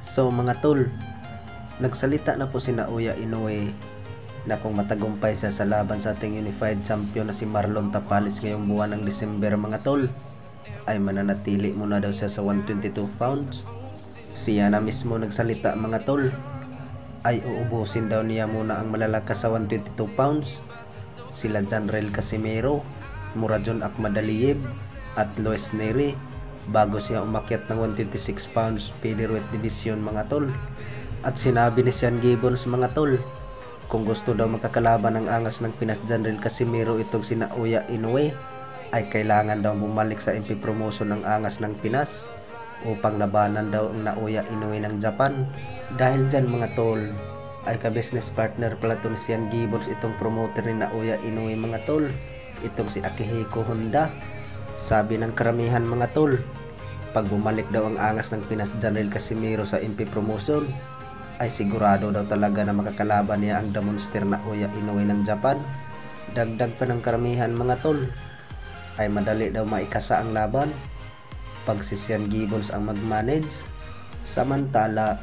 So mga tol, nagsalita na po si Naoya Inoue na kung matagumpay siya sa laban sa ating unified champion na si Marlon Tapales ngayong buwan ng Disyembre mga tol, ay mananatili muna daw siya sa 122 pounds. Siya na mismo nagsalita mga tol, ay uubusin daw niya muna ang malalakas sa 122 pounds, sila Janrel Casimero, Murajon Akmadaliyev at Luis Neri, bago siya umakyat ng 126 pounds featherweight division mga tol. At sinabi ni Sean Gibbons mga tol, kung gusto daw makakalaban ng angas ng Pinas Janrel Casimero itong si Naoya Inoue, ay kailangan daw bumalik sa MP promotion ng angas ng Pinas upang labanan daw ang Naoya Inoue ng Japan. Dahil dyan mga tol, ay ka-business partner pala to ni Sean Gibbons itong promoter ni Naoya Inoue mga tol, itong si Akihiko Honda. Sabi ng karamihan mga tol, pag bumalik daw ang angas ng Pinas Janrel Casimero sa MP promotion, ay sigurado daw talaga na makakalaban niya ang The Monster Naoya Inoue ng Japan. Dagdag pa ng karamihan mga tol, ay madali daw maikasa ang laban pag si Sean Gibbons ang mag-manage. Samantala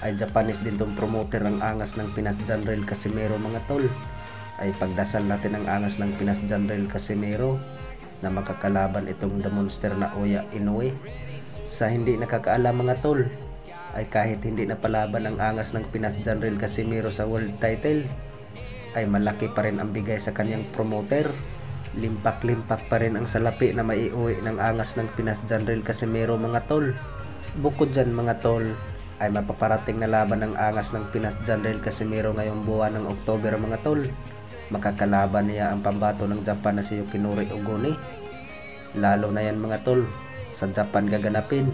ay Japanese din tong promoter ang angas ng Pinas Janrel Casimero mga tol. Ay pagdasal natin ang angas ng Pinas Janrel Casimero na makakalaban itong The Monster Naoya Inoue. Sa hindi nakakaalam mga tol, ay kahit hindi napalaban ang angas ng Pinas Janrel Casimero sa world title, ay malaki pa rin ang bigay sa kanyang promoter. Limpak-limpak pa rin ang salapi na maiuwi ng angas ng Pinas Janrel Casimero mga tol. Bukod dyan mga tol, ay mapaparating na laban ng angas ng Pinas Janrel Casimero ngayong buwan ng Oktober mga tol. Makakalaban niya ang pambato ng Japan na si Yukinori Ogoni. Lalo na yan mga tol, sa Japan gaganapin.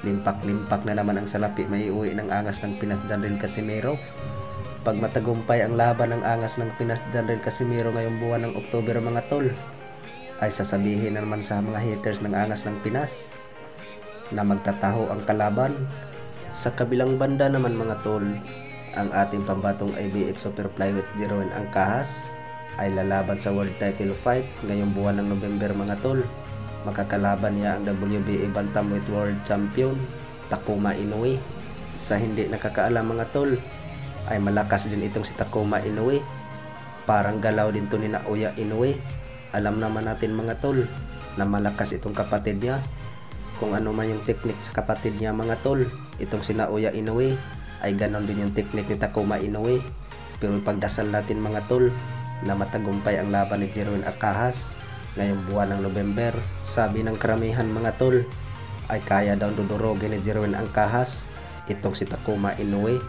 Limpak-limpak na naman ang salapi maiuwi ng angas ng Pinas Janrel Casimero. Pag matagumpay ang laban ng angas ng Pinas Janrel Casimero ngayong buwan ng Oktober mga tol, ay sasabihin na naman sa mga haters ng angas ng Pinas na magtataho ang kalaban. Sa kabilang banda naman mga tol, ang ating pambatong IBF Super Flyweight Jeroen Angkahas ay lalaban sa world title fight ngayong buwan ng November mga tol. Makakalaban niya ang WBA Bantamweight World Champion Takuma Inoue. Sa hindi nakakaalam mga tol, ay malakas din itong si Takuma Inoue. Parang galaw din to ni Naoya Inoue. Alam naman natin mga tol na malakas itong kapatid niya. Kung ano man yung teknik sa kapatid niya mga tol, itong si Naoya Inoue, ay ganon din yung teknik ni Takuma Inoue. Pero ipagdasal natin mga tol na matagumpay ang laban ni Jeroen Angkahas ngayong buwan ng November. Sabi ng karamihan mga tol, ay kaya daw dudurogin ni Jeroen Angkahas itong si Takuma Inoue